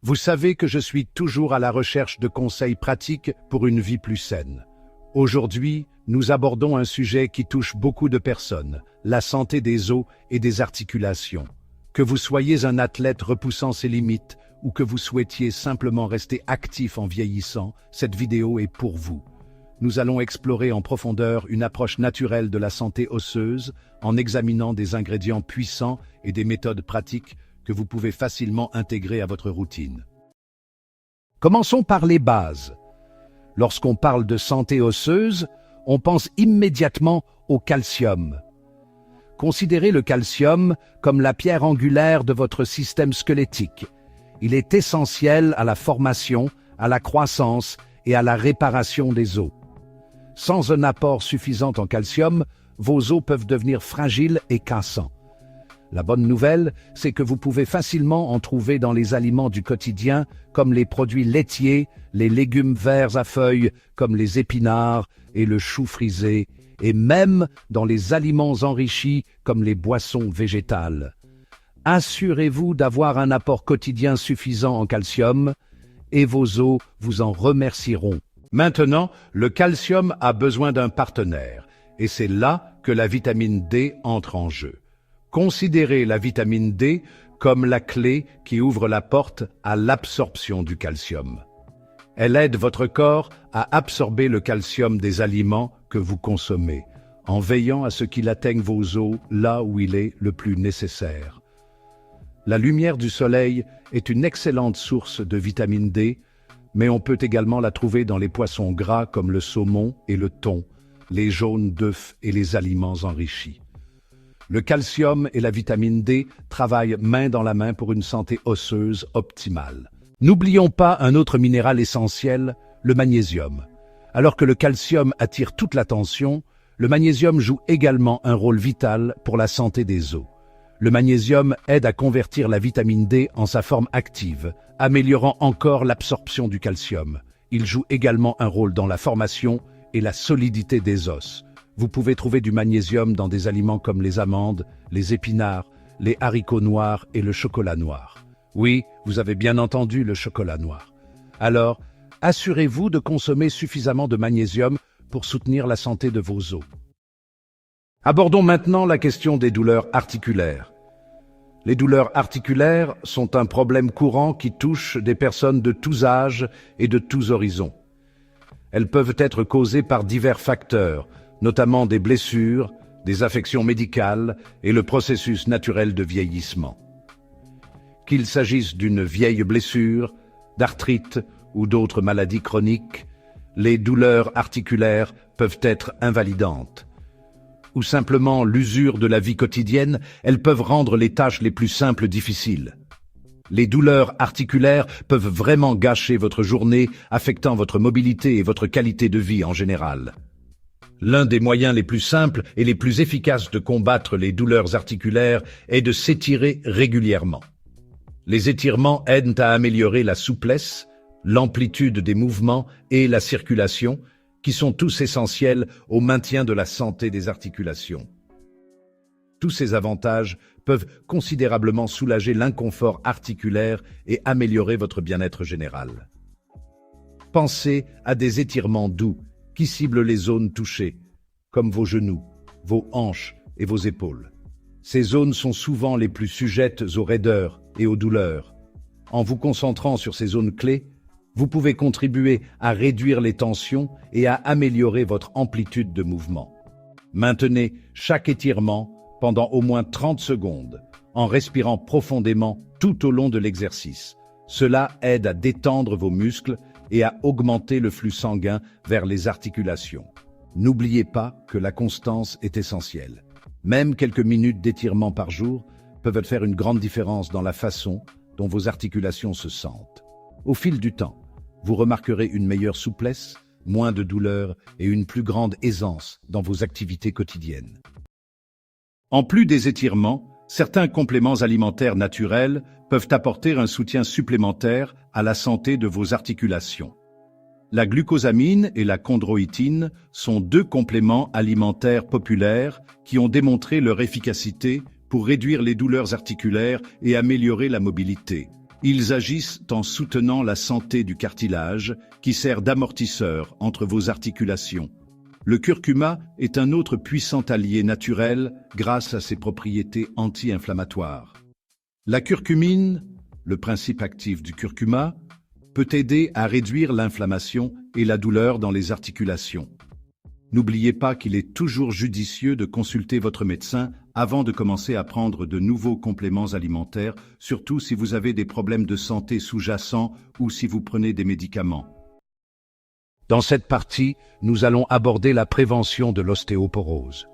Vous savez que je suis toujours à la recherche de conseils pratiques pour une vie plus saine. Aujourd'hui, nous abordons un sujet qui touche beaucoup de personnes, la santé des os et des articulations. Que vous soyez un athlète repoussant ses limites ou que vous souhaitiez simplement rester actif en vieillissant, cette vidéo est pour vous. Nous allons explorer en profondeur une approche naturelle de la santé osseuse en examinant des ingrédients puissants et des méthodes pratiques que vous pouvez facilement intégrer à votre routine. Commençons par les bases. Lorsqu'on parle de santé osseuse, on pense immédiatement au calcium. Considérez le calcium comme la pierre angulaire de votre système squelettique. Il est essentiel à la formation, à la croissance et à la réparation des os. Sans un apport suffisant en calcium, vos os peuvent devenir fragiles et cassants. La bonne nouvelle, c'est que vous pouvez facilement en trouver dans les aliments du quotidien, comme les produits laitiers, les légumes verts à feuilles, comme les épinards et le chou frisé, et même dans les aliments enrichis, comme les boissons végétales. Assurez-vous d'avoir un apport quotidien suffisant en calcium, et vos os vous en remercieront. Maintenant, le calcium a besoin d'un partenaire, et c'est là que la vitamine D entre en jeu. Considérez la vitamine D comme la clé qui ouvre la porte à l'absorption du calcium. Elle aide votre corps à absorber le calcium des aliments que vous consommez, en veillant à ce qu'il atteigne vos os là où il est le plus nécessaire. La lumière du soleil est une excellente source de vitamine D, mais on peut également la trouver dans les poissons gras comme le saumon et le thon, les jaunes d'œufs et les aliments enrichis. Le calcium et la vitamine D travaillent main dans la main pour une santé osseuse optimale. N'oublions pas un autre minéral essentiel, le magnésium. Alors que le calcium attire toute l'attention, le magnésium joue également un rôle vital pour la santé des os. Le magnésium aide à convertir la vitamine D en sa forme active, améliorant encore l'absorption du calcium. Il joue également un rôle dans la formation et la solidité des os. Vous pouvez trouver du magnésium dans des aliments comme les amandes, les épinards, les haricots noirs et le chocolat noir. Oui, vous avez bien entendu le chocolat noir. Alors, assurez-vous de consommer suffisamment de magnésium pour soutenir la santé de vos os. Abordons maintenant la question des douleurs articulaires. Les douleurs articulaires sont un problème courant qui touche des personnes de tous âges et de tous horizons. Elles peuvent être causées par divers facteurs, notamment des blessures, des affections médicales et le processus naturel de vieillissement. Qu'il s'agisse d'une vieille blessure, d'arthrite ou d'autres maladies chroniques, les douleurs articulaires peuvent être invalidantes. Ou simplement l'usure de la vie quotidienne, elles peuvent rendre les tâches les plus simples difficiles. Les douleurs articulaires peuvent vraiment gâcher votre journée, affectant votre mobilité et votre qualité de vie en général. L'un des moyens les plus simples et les plus efficaces de combattre les douleurs articulaires est de s'étirer régulièrement. Les étirements aident à améliorer la souplesse, l'amplitude des mouvements et la circulation, qui sont tous essentiels au maintien de la santé des articulations. Tous ces avantages peuvent considérablement soulager l'inconfort articulaire et améliorer votre bien-être général. Pensez à des étirements doux qui ciblent les zones touchées, comme vos genoux, vos hanches et vos épaules. Ces zones sont souvent les plus sujettes aux raideurs et aux douleurs. En vous concentrant sur ces zones clés, vous pouvez contribuer à réduire les tensions et à améliorer votre amplitude de mouvement. Maintenez chaque étirement pendant au moins 30 secondes, en respirant profondément tout au long de l'exercice. Cela aide à détendre vos muscles et à augmenter le flux sanguin vers les articulations. N'oubliez pas que la constance est essentielle. Même quelques minutes d'étirement par jour peuvent faire une grande différence dans la façon dont vos articulations se sentent. Au fil du temps, vous remarquerez une meilleure souplesse, moins de douleur et une plus grande aisance dans vos activités quotidiennes. En plus des étirements, certains compléments alimentaires naturels peuvent apporter un soutien supplémentaire à la santé de vos articulations. La glucosamine et la chondroïtine sont deux compléments alimentaires populaires qui ont démontré leur efficacité pour réduire les douleurs articulaires et améliorer la mobilité. Ils agissent en soutenant la santé du cartilage, qui sert d'amortisseur entre vos articulations. Le curcuma est un autre puissant allié naturel grâce à ses propriétés anti-inflammatoires. La curcumine, le principe actif du curcuma, peut aider à réduire l'inflammation et la douleur dans les articulations. N'oubliez pas qu'il est toujours judicieux de consulter votre médecin avant de commencer à prendre de nouveaux compléments alimentaires, surtout si vous avez des problèmes de santé sous-jacents ou si vous prenez des médicaments. Dans cette partie, nous allons aborder la prévention de l'ostéoporose.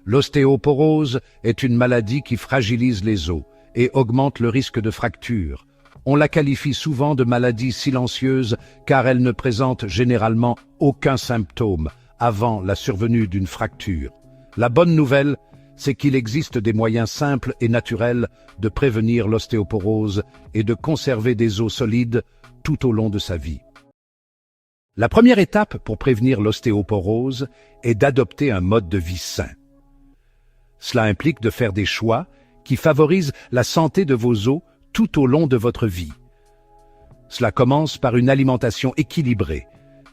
L'ostéoporose est une maladie qui fragilise les os et augmente le risque de fracture. On la qualifie souvent de maladie silencieuse car elle ne présente généralement aucun symptôme avant la survenue d'une fracture. La bonne nouvelle, c'est qu'il existe des moyens simples et naturels de prévenir l'ostéoporose et de conserver des os solides tout au long de sa vie. La première étape pour prévenir l'ostéoporose est d'adopter un mode de vie sain. Cela implique de faire des choix qui favorisent la santé de vos os tout au long de votre vie. Cela commence par une alimentation équilibrée,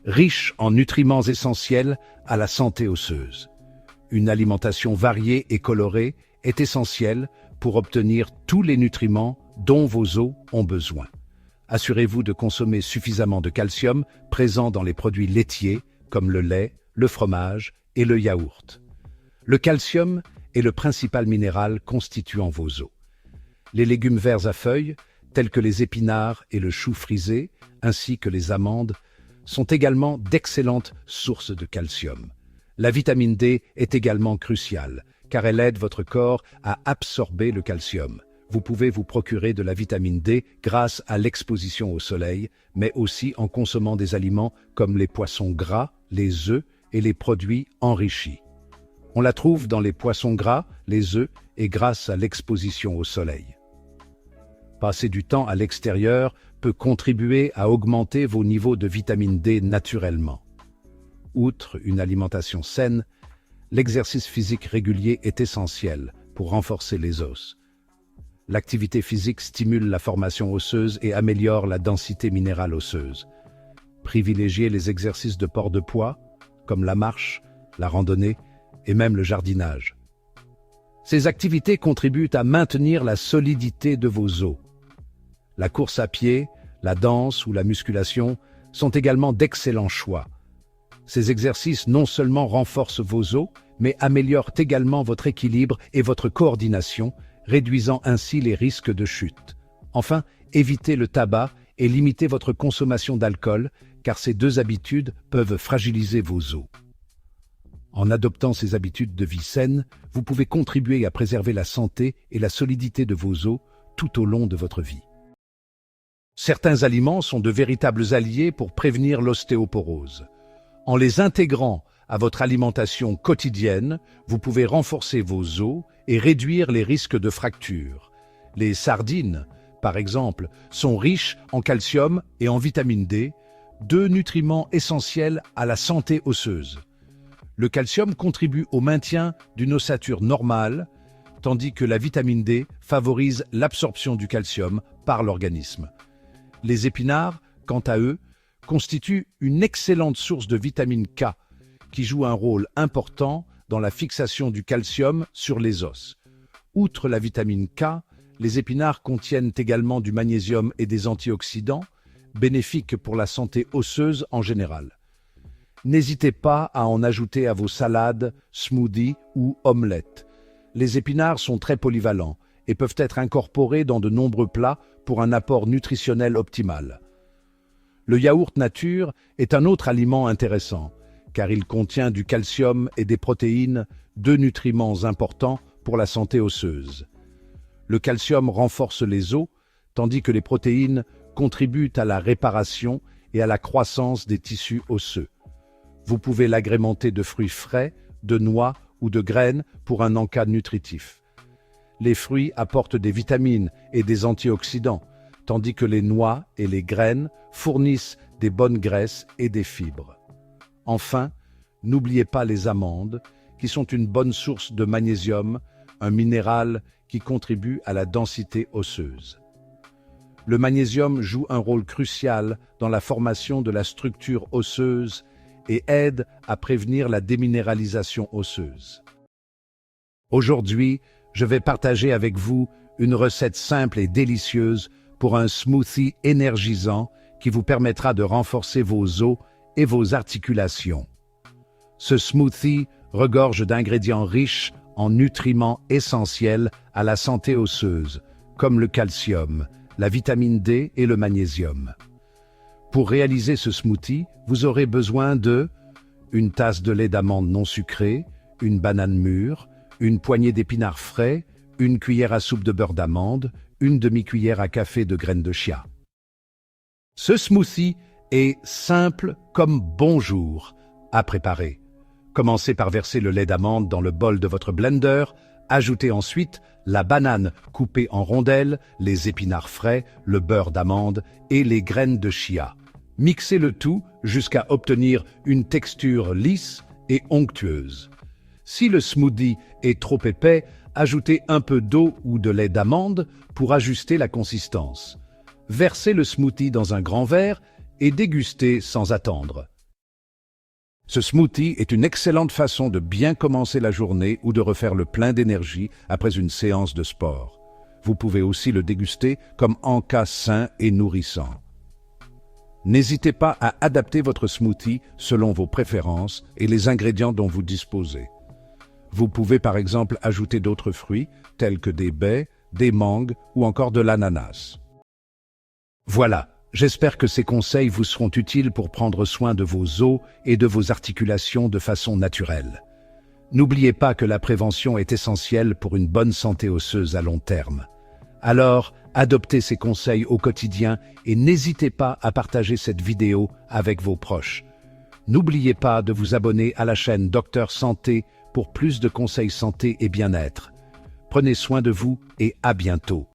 riche en nutriments essentiels à la santé osseuse. Une alimentation variée et colorée est essentielle pour obtenir tous les nutriments dont vos os ont besoin. Assurez-vous de consommer suffisamment de calcium présent dans les produits laitiers comme le lait, le fromage et le yaourt. Le calcium est le principal minéral constituant vos os. Les légumes verts à feuilles, tels que les épinards et le chou frisé, ainsi que les amandes, sont également d'excellentes sources de calcium. La vitamine D est également cruciale, car elle aide votre corps à absorber le calcium. Vous pouvez vous procurer de la vitamine D grâce à l'exposition au soleil, mais aussi en consommant des aliments comme les poissons gras, les œufs et les produits enrichis. On la trouve dans les poissons gras, les œufs et grâce à l'exposition au soleil. Passer du temps à l'extérieur peut contribuer à augmenter vos niveaux de vitamine D naturellement. Outre une alimentation saine, l'exercice physique régulier est essentiel pour renforcer les os. L'activité physique stimule la formation osseuse et améliore la densité minérale osseuse. Privilégiez les exercices de port de poids, comme la marche, la randonnée et même le jardinage. Ces activités contribuent à maintenir la solidité de vos os. La course à pied, la danse ou la musculation sont également d'excellents choix. Ces exercices non seulement renforcent vos os, mais améliorent également votre équilibre et votre coordination, réduisant ainsi les risques de chute. Enfin, évitez le tabac et limitez votre consommation d'alcool, car ces deux habitudes peuvent fragiliser vos os. En adoptant ces habitudes de vie saines, vous pouvez contribuer à préserver la santé et la solidité de vos os tout au long de votre vie. Certains aliments sont de véritables alliés pour prévenir l'ostéoporose. En les intégrant à votre alimentation quotidienne, vous pouvez renforcer vos os et réduire les risques de fracture. Les sardines, par exemple, sont riches en calcium et en vitamine D, deux nutriments essentiels à la santé osseuse. Le calcium contribue au maintien d'une ossature normale, tandis que la vitamine D favorise l'absorption du calcium par l'organisme. Les épinards, quant à eux, constituent une excellente source de vitamine K, qui joue un rôle important dans la fixation du calcium sur les os. Outre la vitamine K, les épinards contiennent également du magnésium et des antioxydants, bénéfiques pour la santé osseuse en général. N'hésitez pas à en ajouter à vos salades, smoothies ou omelettes. Les épinards sont très polyvalents et peuvent être incorporés dans de nombreux plats pour un apport nutritionnel optimal. Le yaourt nature est un autre aliment intéressant, car il contient du calcium et des protéines, deux nutriments importants pour la santé osseuse. Le calcium renforce les os, tandis que les protéines contribuent à la réparation et à la croissance des tissus osseux. Vous pouvez l'agrémenter de fruits frais, de noix ou de graines pour un encas nutritif. Les fruits apportent des vitamines et des antioxydants, tandis que les noix et les graines fournissent des bonnes graisses et des fibres. Enfin, n'oubliez pas les amandes, qui sont une bonne source de magnésium, un minéral qui contribue à la densité osseuse. le magnésium joue un rôle crucial dans la formation de la structure osseuse et aide à prévenir la déminéralisation osseuse. Aujourd'hui, je vais partager avec vous une recette simple et délicieuse pour un smoothie énergisant qui vous permettra de renforcer vos os et vos articulations. Ce smoothie regorge d'ingrédients riches en nutriments essentiels à la santé osseuse, comme le calcium, la vitamine D et le magnésium. Pour réaliser ce smoothie, vous aurez besoin de une tasse de lait d'amande non sucré, une banane mûre, une poignée d'épinards frais, une cuillère à soupe de beurre d'amande, une demi-cuillère à café de graines de chia. Ce smoothie est simple comme bonjour à préparer. Commencez par verser le lait d'amande dans le bol de votre blender, ajoutez ensuite la banane coupée en rondelles, les épinards frais, le beurre d'amande et les graines de chia. Mixez le tout jusqu'à obtenir une texture lisse et onctueuse. Si le smoothie est trop épais, ajoutez un peu d'eau ou de lait d'amande pour ajuster la consistance. Versez le smoothie dans un grand verre et dégustez sans attendre. Ce smoothie est une excellente façon de bien commencer la journée ou de refaire le plein d'énergie après une séance de sport. Vous pouvez aussi le déguster comme encas sain et nourrissant. N'hésitez pas à adapter votre smoothie selon vos préférences et les ingrédients dont vous disposez. Vous pouvez par exemple ajouter d'autres fruits tels que des baies, des mangues ou encore de l'ananas. Voilà. J'espère que ces conseils vous seront utiles pour prendre soin de vos os et de vos articulations de façon naturelle. N'oubliez pas que la prévention est essentielle pour une bonne santé osseuse à long terme. Alors, adoptez ces conseils au quotidien et n'hésitez pas à partager cette vidéo avec vos proches. N'oubliez pas de vous abonner à la chaîne Docteur Santé pour plus de conseils santé et bien-être. Prenez soin de vous et à bientôt.